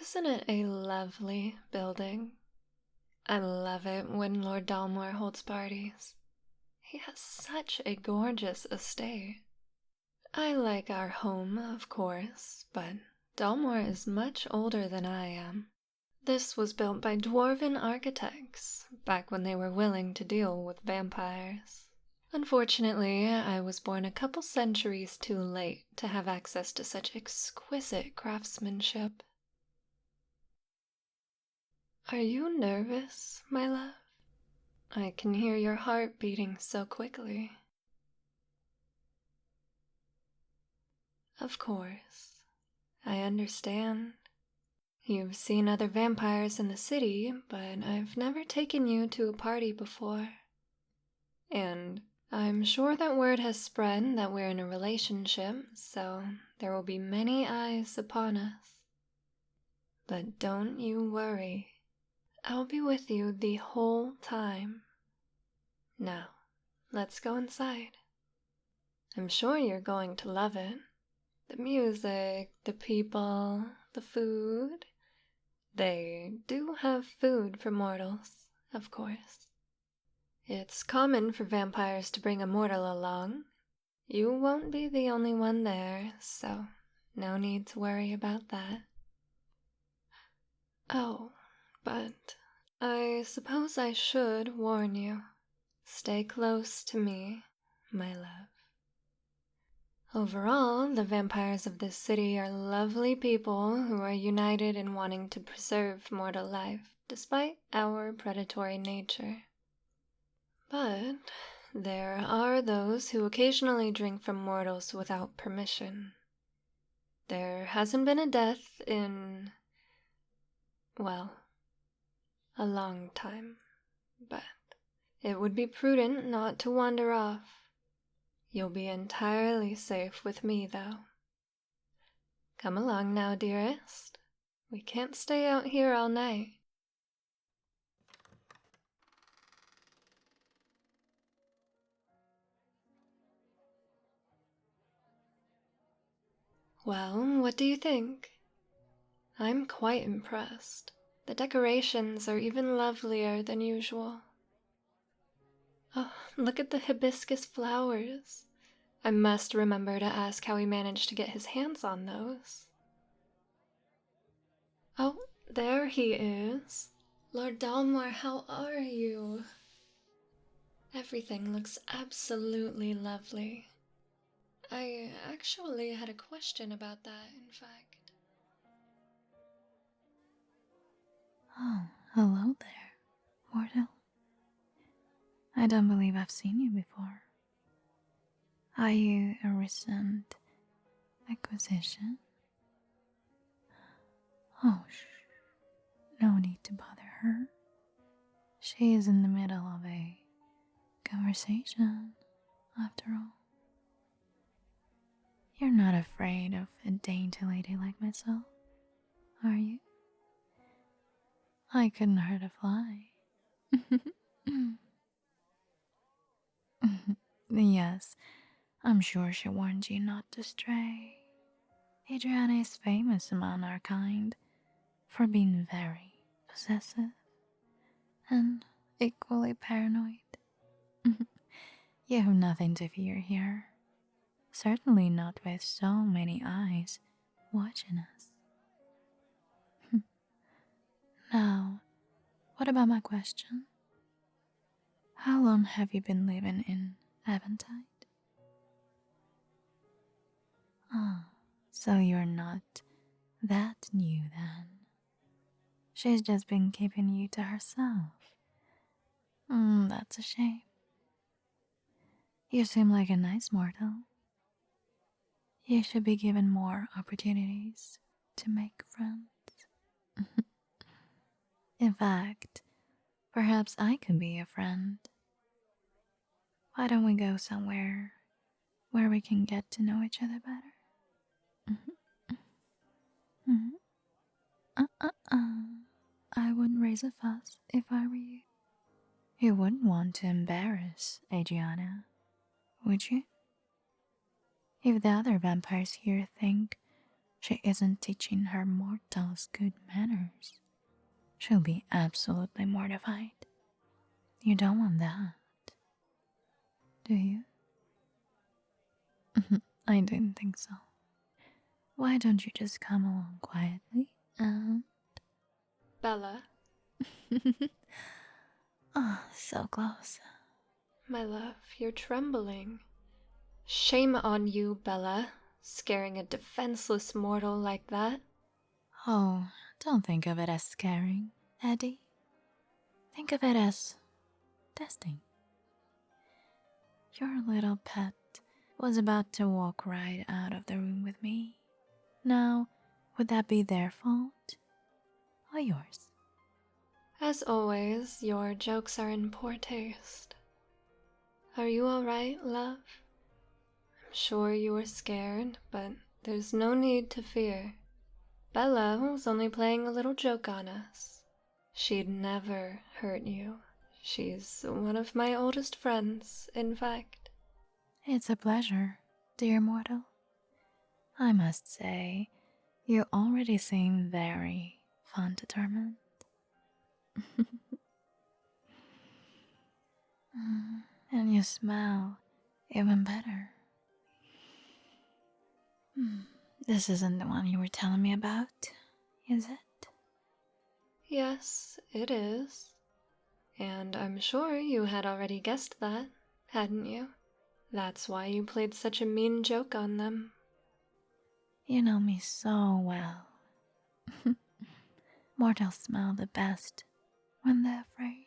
Isn't it a lovely building? I love it when Lord Dalmore holds parties. He has such a gorgeous estate. I like our home, of course, but Dalmore is much older than I am. This was built by dwarven architects, back when they were willing to deal with vampires. Unfortunately, I was born a couple centuries too late to have access to such exquisite craftsmanship. Are you nervous, my love? I can hear your heart beating so quickly. Of course, I understand. You've seen other vampires in the city, but I've never taken you to a party before. And I'm sure that word has spread that we're in a relationship, so there will be many eyes upon us. But don't you worry. I'll be with you the whole time. Now, let's go inside. I'm sure you're going to love it. The music, the people, the food. They do have food for mortals, of course. It's common for vampires to bring a mortal along. You won't be the only one there, so no need to worry about that. Oh, but I suppose I should warn you. Stay close to me, my love. Overall, the vampires of this city are lovely people who are united in wanting to preserve mortal life, despite our predatory nature. But there are those who occasionally drink from mortals without permission. There hasn't been a death in, well, a long time, but it would be prudent not to wander off. You'll be entirely safe with me, though. Come along now, dearest. We can't stay out here all night. Well, what do you think? I'm quite impressed. The decorations are even lovelier than usual. Oh, look at the hibiscus flowers. I must remember to ask how he managed to get his hands on those. Oh, there he is. Lord Dalmore, how are you? Everything looks absolutely lovely. I actually had a question about that, in fact. Oh, hello there, mortal. I don't believe I've seen you before. Are you a recent acquisition? Oh, shh. No need to bother her. She is in the middle of a conversation, after all. You're not afraid of a dainty lady like myself, are you? I couldn't hurt a fly. Yes, I'm sure she warned you not to stray. Adriana is famous among our kind for being very possessive and equally paranoid. You have nothing to fear here. Certainly not with so many eyes watching us. Now, what about my question? How long have you been living in Aventide? Ah, so you're not that new then. She's just been keeping you to herself. That's a shame. You seem like a nice mortal. You should be given more opportunities to make friends. In fact, perhaps I could be a friend. Why don't we go somewhere where we can get to know each other better? I wouldn't raise a fuss if I were you. You wouldn't want to embarrass Adriana, would you? If the other vampires here think she isn't teaching her mortals good manners, she'll be absolutely mortified. You don't want that, do you? I didn't think so. Why don't you just come along quietly and... Bella, Oh, so close. my love, you're trembling. Shame on you, Bella, scaring a defenseless mortal like that. Oh, don't think of it as scaring, Eddie. Think of it as testing. Your little pet was about to walk right out of the room with me. Now, would that be their fault or yours? As always, your jokes are in poor taste. Are you alright, love? I'm sure you were scared, but there's no need to fear. Bella was only playing a little joke on us. She'd never hurt you. She's one of my oldest friends, in fact. It's a pleasure, dear mortal. I must say, you already seem very fun-determined. And you smell even better. This isn't the one you were telling me about, is it? Yes, it is. And I'm sure you had already guessed that, hadn't you? That's why you played such a mean joke on them. You know me so well. Mortals smell the best when they're afraid.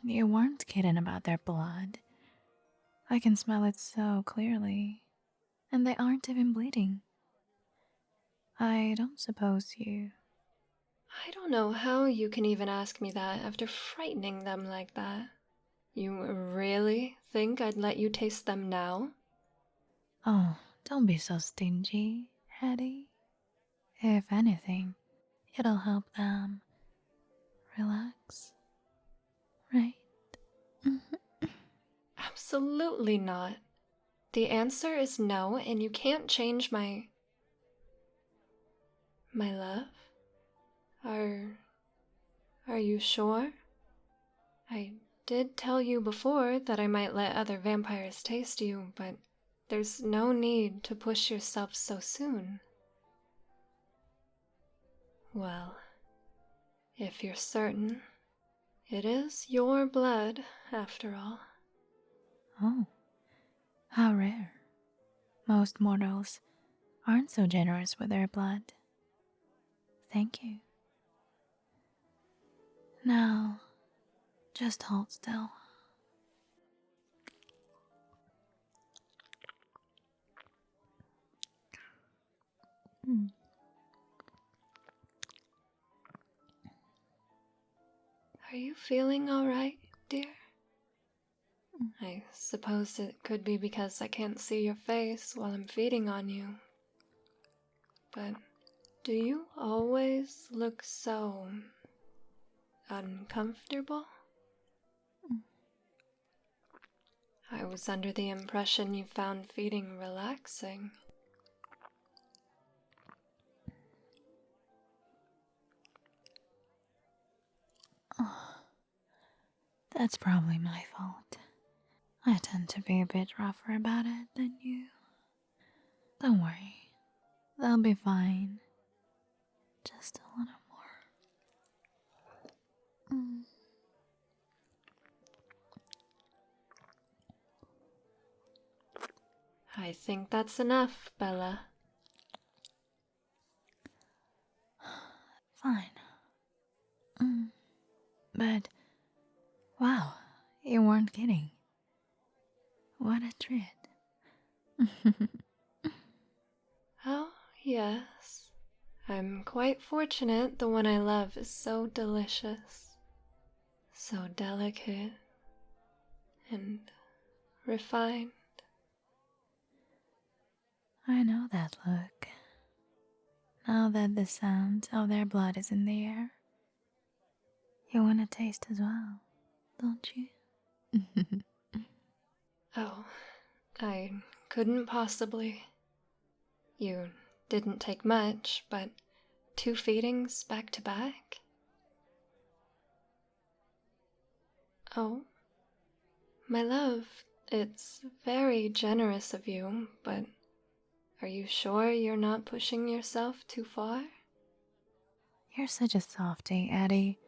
You weren't kidding about their blood. I can smell it so clearly, and they aren't even bleeding. I don't suppose you... I don't know how you can even ask me that after frightening them like that. You really think I'd let you taste them now? Oh, don't be so stingy, Eddie. If anything, it'll help them relax, right? Absolutely not. The answer is no, and you can't change my love? Are you sure? I did tell you before that I might let other vampires taste you, but there's no need to push yourself so soon. Well, if you're certain, it is your blood, after all. Oh, how rare. Most mortals aren't so generous with their blood. Thank you. Now, just hold still. Are you feeling all right, dear? I suppose it could be because I can't see your face while I'm feeding on you. But do you always look so uncomfortable? I was under the impression you found feeding relaxing. Oh, that's probably my fault. I tend to be a bit rougher about it than you. Don't worry, they'll be fine. Just a little more. I think that's enough, Bella. Fine. But, wow, you weren't kidding. What a treat. Oh, yes. I'm quite fortunate the one I love is so delicious, so delicate, and refined. I know that look. Now that the sound of their blood is in the air, you want to taste as well, don't you? Oh, I couldn't possibly. You didn't take much, but 2 feedings back to back? Oh, my love, it's very generous of you, but are you sure you're not pushing yourself too far? You're such a softie, Eddie.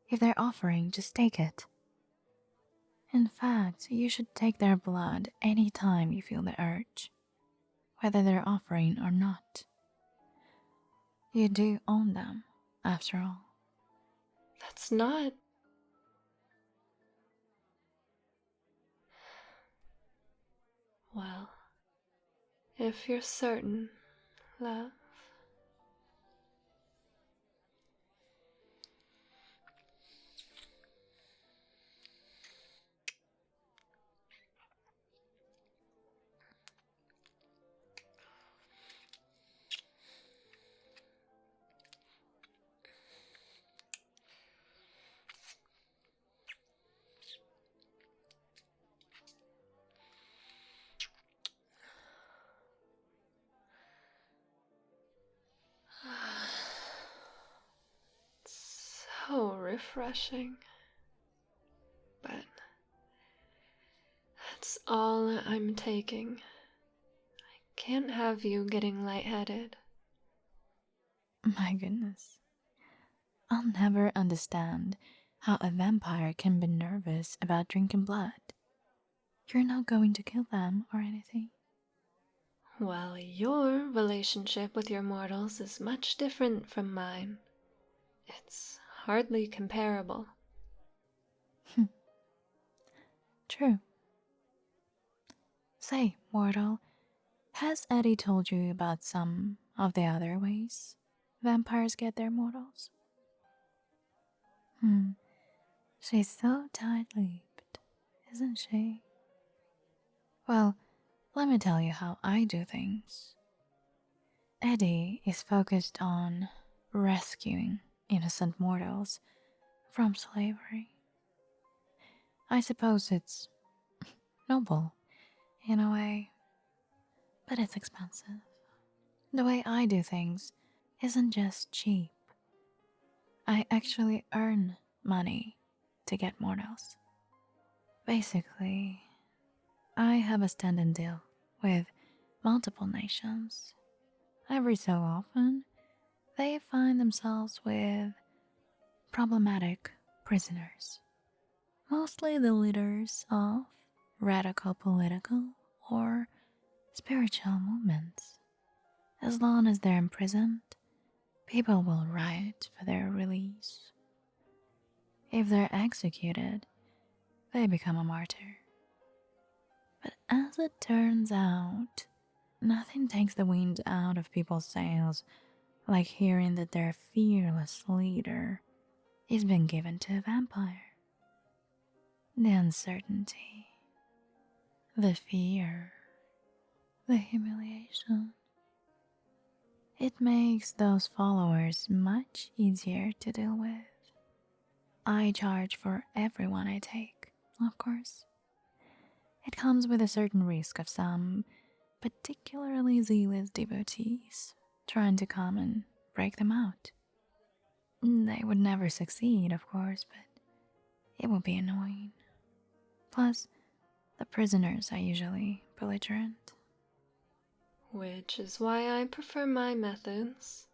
If they're offering, just take it. In fact, you should take their blood any time you feel the urge, whether they're offering or not. You do own them, after all. That's not... Well, if you're certain, love. So refreshing. But that's all I'm taking. I can't have you getting lightheaded. My goodness. I'll never understand how a vampire can be nervous about drinking blood. You're not going to kill them or anything. Well, your relationship with your mortals is much different from mine. It's hardly comparable. True. Say, mortal, has Eddie told you about some of the other ways vampires get their mortals? She's so tight-lipped, isn't she? Well, let me tell you how I do things. Eddie is focused on rescuing innocent mortals from slavery. I suppose it's noble, in a way, but it's expensive. The way I do things isn't just cheap. I actually earn money to get mortals. Basically, I have a stand-in deal with multiple nations. Every so often, they find themselves with problematic prisoners. Mostly the leaders of radical political or spiritual movements. As long as they're imprisoned, people will riot for their release. If they're executed, they become a martyr. But as it turns out, nothing takes the wind out of people's sails like hearing that their fearless leader is being given to a vampire. The uncertainty, the fear, the humiliation. It makes those followers much easier to deal with. I charge for everyone I take, of course. It comes with a certain risk of some particularly zealous devotees trying to come and break them out. They would never succeed, of course, but it would be annoying. Plus, the prisoners are usually belligerent. Which is why I prefer my methods.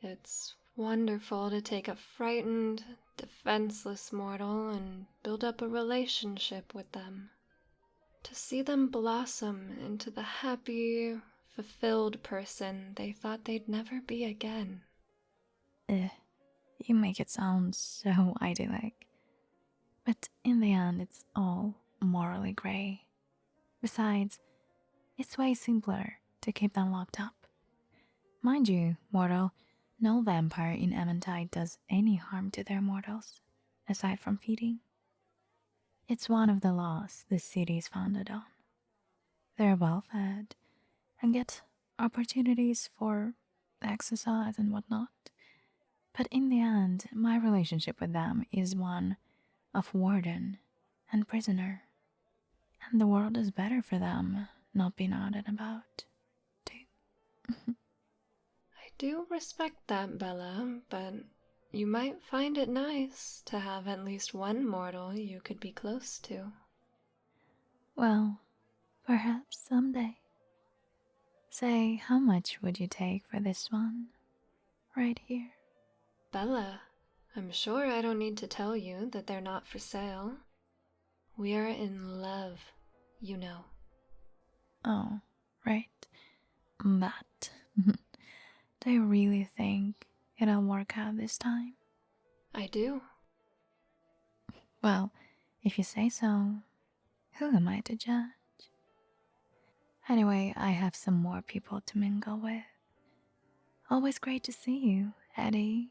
It's wonderful to take a frightened, defenseless mortal and build up a relationship with them. To see them blossom into the happy, fulfilled person they thought they'd never be again. You make it sound so idyllic. But in the end, it's all morally grey. Besides, it's way simpler to keep them locked up. Mind you, mortal, no vampire in Eventide does any harm to their mortals, aside from feeding. It's one of the laws the city is founded on. They're well fed and get opportunities for exercise and whatnot. But in the end, my relationship with them is one of warden and prisoner. And the world is better for them not being out and about, too. do respect that, Bella, but you might find it nice to have at least one mortal you could be close to. Well, perhaps someday. Say, how much would you take for this one? Right here. Bella, I'm sure I don't need to tell you that they're not for sale. We are in love, you know. Oh, right. But do you really think it'll work out this time? I do. Well, if you say so, who am I to judge? Anyway, I have some more people to mingle with. Always great to see you, Eddie.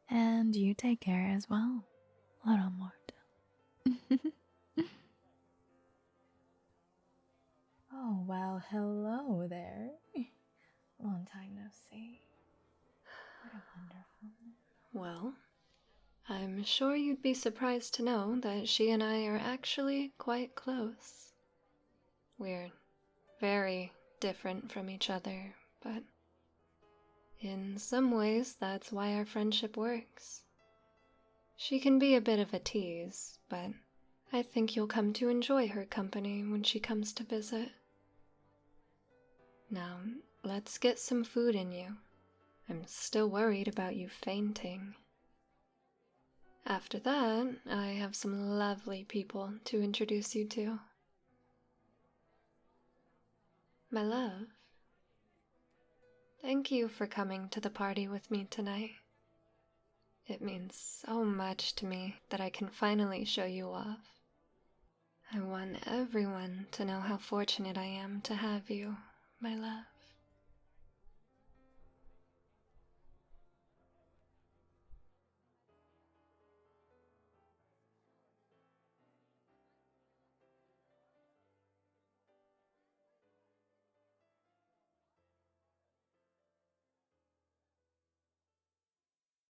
And you take care as well, little mortal. Oh, well, hello there. Long time no see. What a wonderful. Well, I'm sure you'd be surprised to know that she and I are actually quite close. We're very different from each other, but in some ways that's why our friendship works. She can be a bit of a tease, but I think you'll come to enjoy her company when she comes to visit. Now, let's get some food in you. I'm still worried about you fainting. After that, I have some lovely people to introduce you to. My love, thank you for coming to the party with me tonight. It means so much to me that I can finally show you off. I want everyone to know how fortunate I am to have you, my love.